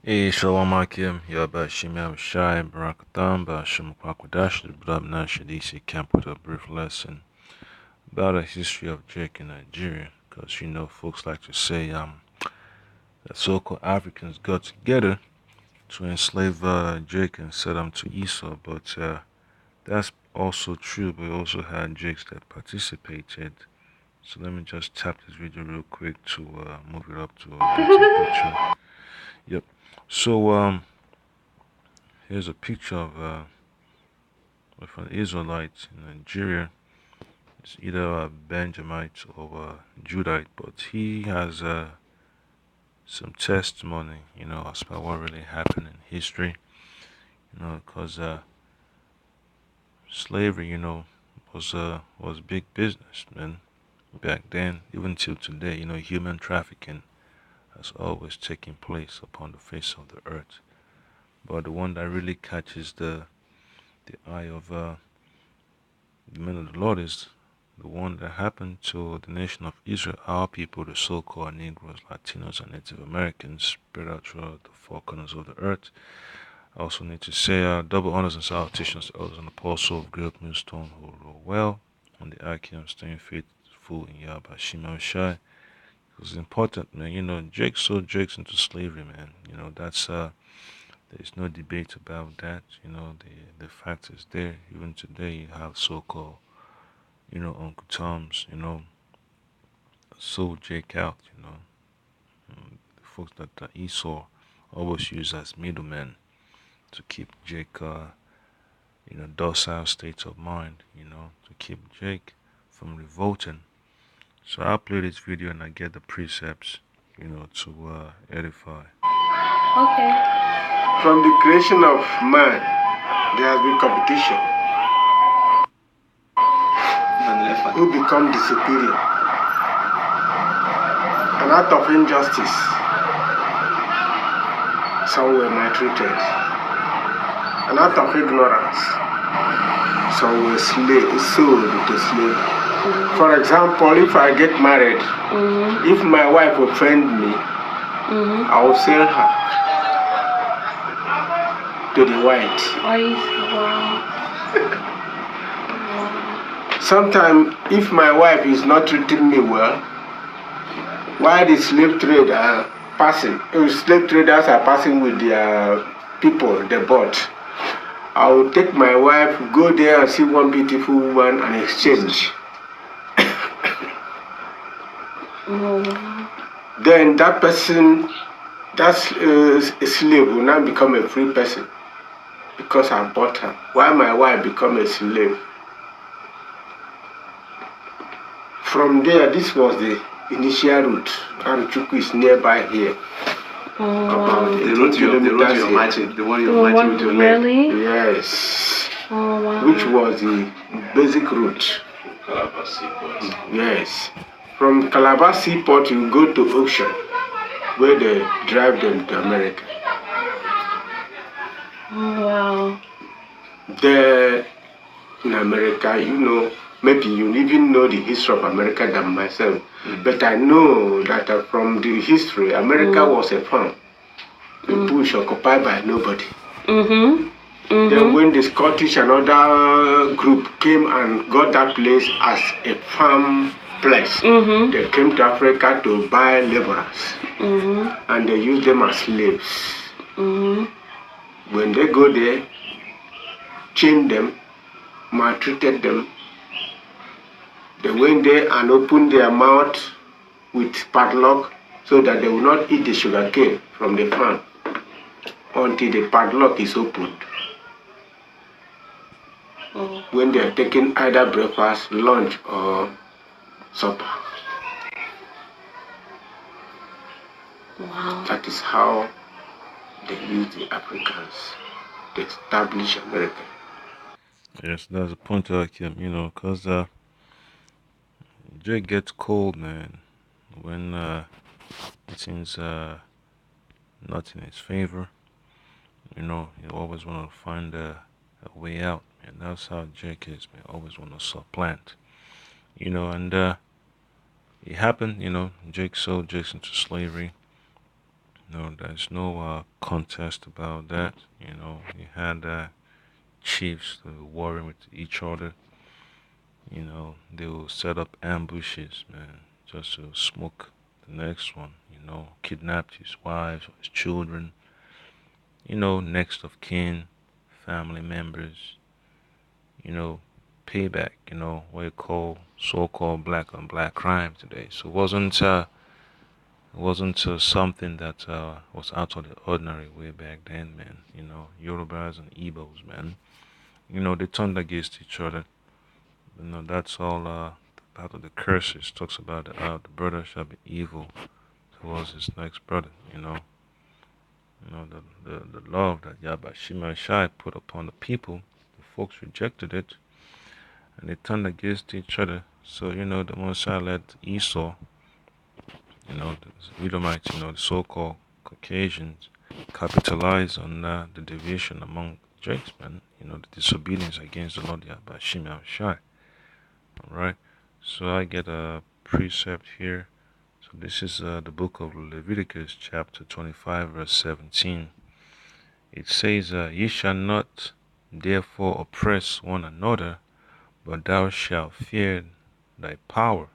Shalom Akim, Yabashim Shai, Barakatam, Bashim Kwakwadash, the Blab Nashadisi camp with a brief lesson about the history of Jake in Nigeria. Because folks like to say that so called Africans got together to enslave Jake and sell him to Esau, but that's also true, but we also had Jakes that participated. So let me just tap this video real quick to move it up to a better picture. Yep. So here's a picture of an Israelite in Nigeria. It's either a Benjamite or a Judite, but he has some testimony, as to what really happened in history. Because slavery, was big business, man. Back then, even till today, human trafficking has always taken place upon the face of the earth. But the one that really catches the eye of the men of the Lord is the one that happened to the nation of Israel, our people, the so-called Negroes, Latinos, and Native Americans spread out throughout the four corners of the earth. I also need to say double honors and salutations to elders and apostles of Great Millstone who rule well on the Akim, staying faithful in Yahweh Shema Shai. It's important, man. Jake sold Jakes into slavery, man. That's there's no debate about that. The fact is there. Even today, you have so-called, Uncle Tom's, sold Jake out. The folks that Esau always use as middlemen to keep Jake, docile state of mind. To keep Jake from revolting. So I'll play this video and I get the precepts, to edify. Okay. From the creation of man, there has been competition. Who become the superior? An act of injustice. Some were maltreated. An act of ignorance. Some were sold to slavery. For example, if I get married, if my wife offend me, I will sell her to the white. Wow. Sometimes, if my wife is not treating me well, while the slave traders are passing with their people, the boat, I will take my wife, go there and see one beautiful woman and exchange. Then that person, that slave will now become a free person because I bought her, while my wife become a slave. From there, this was the initial route. Aruchukwu is nearby here. Wow. The route you're matching, the one you're matching with your leg. Really? Yes. Oh, wow. Which was the basic route. Calabar Seaport. Yes. From Calabar Seaport, you go to auction, where they drive them to America. Oh, wow. There in America, maybe you even know the history of America than myself. But I know that from the history, America was a farm, a bush occupied by nobody. Then when the Scottish and other group came and got that place as a farm place, they came to Africa to buy laborers, and they used them as slaves. When they go there, chained them, maltreated them. They went there and opened their mouth with padlock so that they will not eat the sugar cane from the farm until the padlock is opened. When they are taking either breakfast, lunch, or supper. Wow. That is how they use the Africans to establish America. Yes, that's a point I kept, because Jake gets cold, man, when it seems not in his favor. He always want to find a way out, and that's how Jake is, man. Always want to supplant, and it happened. Jake sold Jakes into slavery. No, there's no contest about that. You had chiefs warring with each other. They will set up ambushes, man, just to smoke the next one. Kidnap his wives or his children. Next of kin, family members. You know, payback. What you call so-called black on black crime today. So it wasn't something that was out of the ordinary way back then, man. Yorubas and Igbos, man. They turned against each other. That's all part of the curses. Talks about the brother shall be evil towards his next brother. The love that Yahweh Shimei Shai put upon the people. The folks rejected it, and they turned against each other. So the Messiah let Esau, the Edomites, the so-called Caucasians, capitalize on the division among tradesmen, the disobedience against the Lord Yahweh Shimei Shai. Alright, so I get a precept here. So this is the book of Leviticus, chapter 25, verse 17. It says, Ye shall not therefore oppress one another, but thou shalt fear thy power,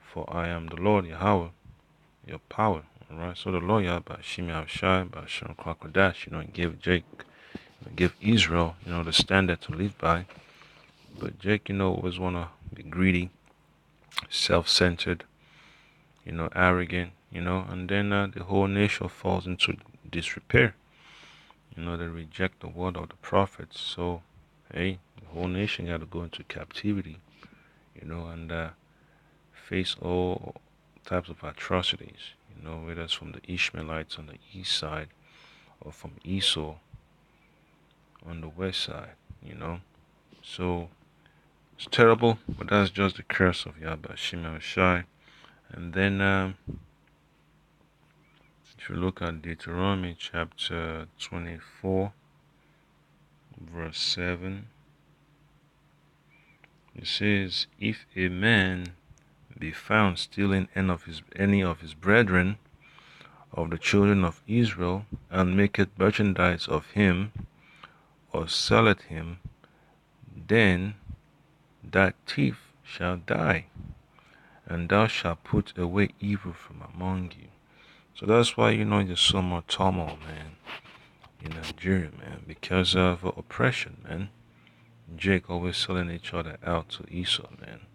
for I am the Lord Yahweh, your power. Alright, so the Lord Yahweh, Shimei Shai, Bashan Kwakwadash, gave give Israel, the standard to live by. But Jake, always want to be greedy, self-centered, arrogant, and then the whole nation falls into disrepair. They reject the word of the prophets. So, hey, the whole nation got to go into captivity, and face all types of atrocities, whether it's from the Ishmaelites on the east side or from Esau on the west side, So, it's terrible, but that's just the curse of Yahweh Shimei Shai. And then, if you look at Deuteronomy chapter 24, verse 7, it says, If a man be found stealing any of his brethren of the children of Israel, and maketh merchandise of him, or selleth him, then that thief shall die, and thou shalt put away evil from among you. So that's why there's so much turmoil, man, in Nigeria, man, because of oppression, man. Jake always selling each other out to Esau, man.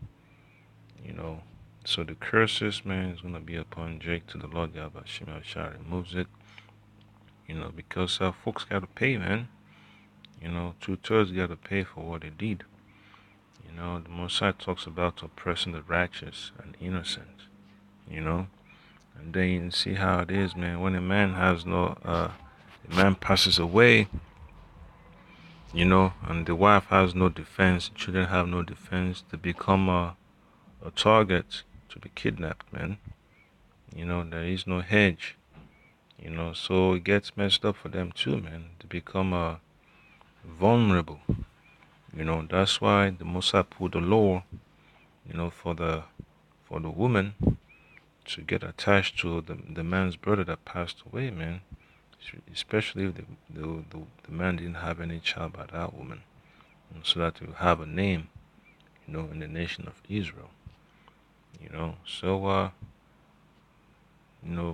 So the curses, man, is gonna be upon Jake to the Lord Yahweh Shimei Shai removes it. Because folks gotta pay, man. 2/3 gotta pay for what they did. The Messiah talks about oppressing the righteous and innocent. And then you see how it is, man. When a man passes away, and the wife has no defense, children have no defense, they become a target to be kidnapped, man. There is no hedge, so it gets messed up for them too, man. They become vulnerable. That's why the Messiah put the law, for the woman to get attached to the man's brother that passed away, man. Especially if the man didn't have any child by that woman, so that he will have a name, in the nation of Israel. So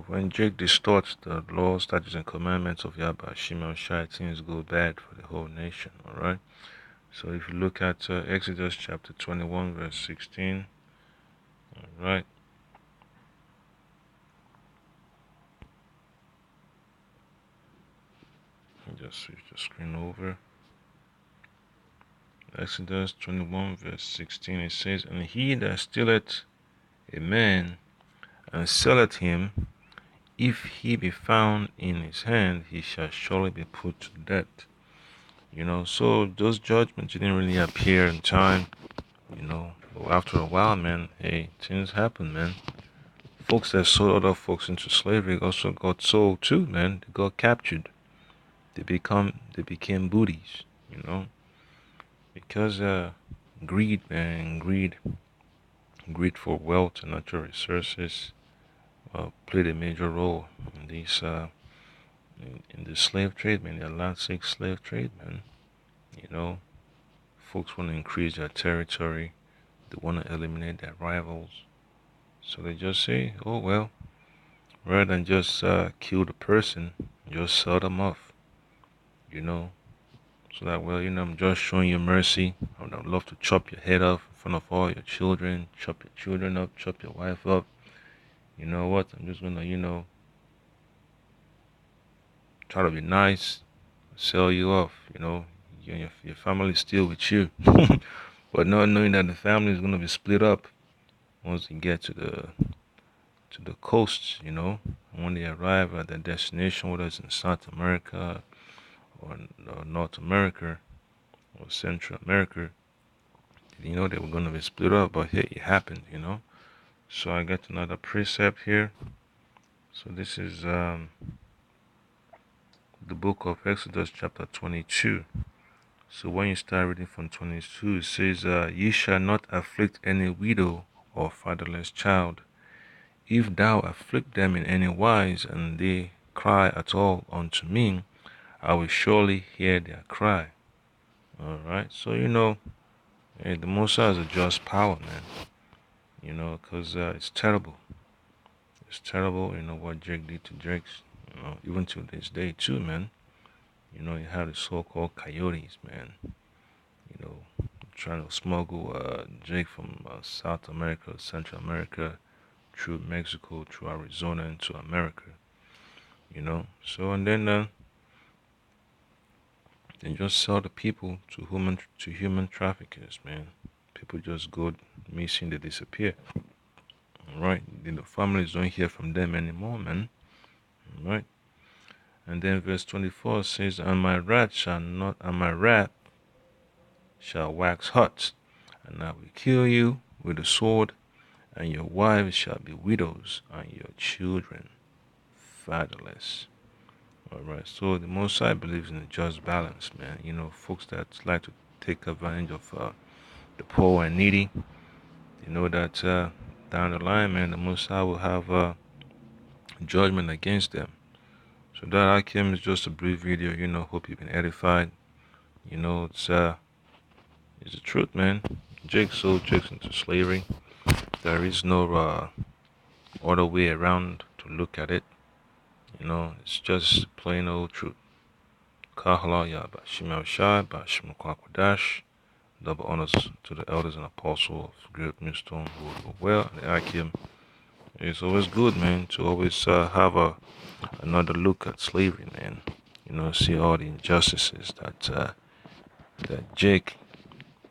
when Jake distorts the laws, statutes, and commandments of Yahweh Shimei Shai, things go bad for the whole nation. All right. So if you look at Exodus chapter 21, verse 16, all right. Just switch the screen over. Exodus 21, verse 16, it says, And he that stealeth a man and selleth him, if he be found in his hand, he shall surely be put to death. So those judgments didn't really appear in time, but after a while, man, hey, things happen, man. Folks that sold other folks into slavery also got sold too, man. They got captured. They became booties, because greed, man, greed for wealth and natural resources played a major role in these in the slave trade, man, the Atlantic slave trade, man. Folks want to increase their territory. They want to eliminate their rivals. So they just say, oh, well, rather than just kill the person, just sell them off, you know. So that, well, I'm just showing you mercy. I would love to chop your head off in front of all your children, chop your children up, chop your wife up. You know what? I'm just gonna, try to be nice, sell you off, your family's still with you. But not knowing that the family is gonna be split up once you get to the coast, when they arrive at their destination, whether it's in South America or North America or Central America, they were gonna be split up, but hey, it happened. So I got another precept here. So this is the book of Exodus, chapter 22. So when you start reading from 22, it says, Ye shall not afflict any widow or fatherless child. If thou afflict them in any wise, and they cry at all unto me, I will surely hear their cry. Alright, so the Most High is a just power, man. Because it's terrible. It's terrible, what Jake did to Drakes, even to this day, too, man. You have the so-called coyotes, man. Trying to smuggle Jake from South America, Central America, through Mexico, through Arizona into America. So and then they just sell the people to human traffickers, man. People just go missing, they disappear. Right? Then the families don't hear from them anymore, man. Right? And then verse 24 says, And my wrath shall wax hot, and I will kill you with the sword, and your wives shall be widows, and your children fatherless. Alright, so the Most High believes in a just balance, man. Folks that like to take advantage of the poor and needy, that down the line, man, the Most High will have judgment against them. So that I came is just a brief video, hope you've been edified. It's the truth, man. Jake sold Jakes into slavery. There is no other way around to look at it. It's just plain old truth. Kahala Bashim Shai Bashim Kwakwadash. Double honors to the elders and apostles of Great Millstone who will go well. The Akim. It's always good, man, to always have another look at slavery, man. See all the injustices that Jake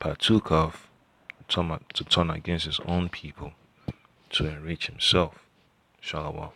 partook of to turn against his own people to enrich himself. Shalom.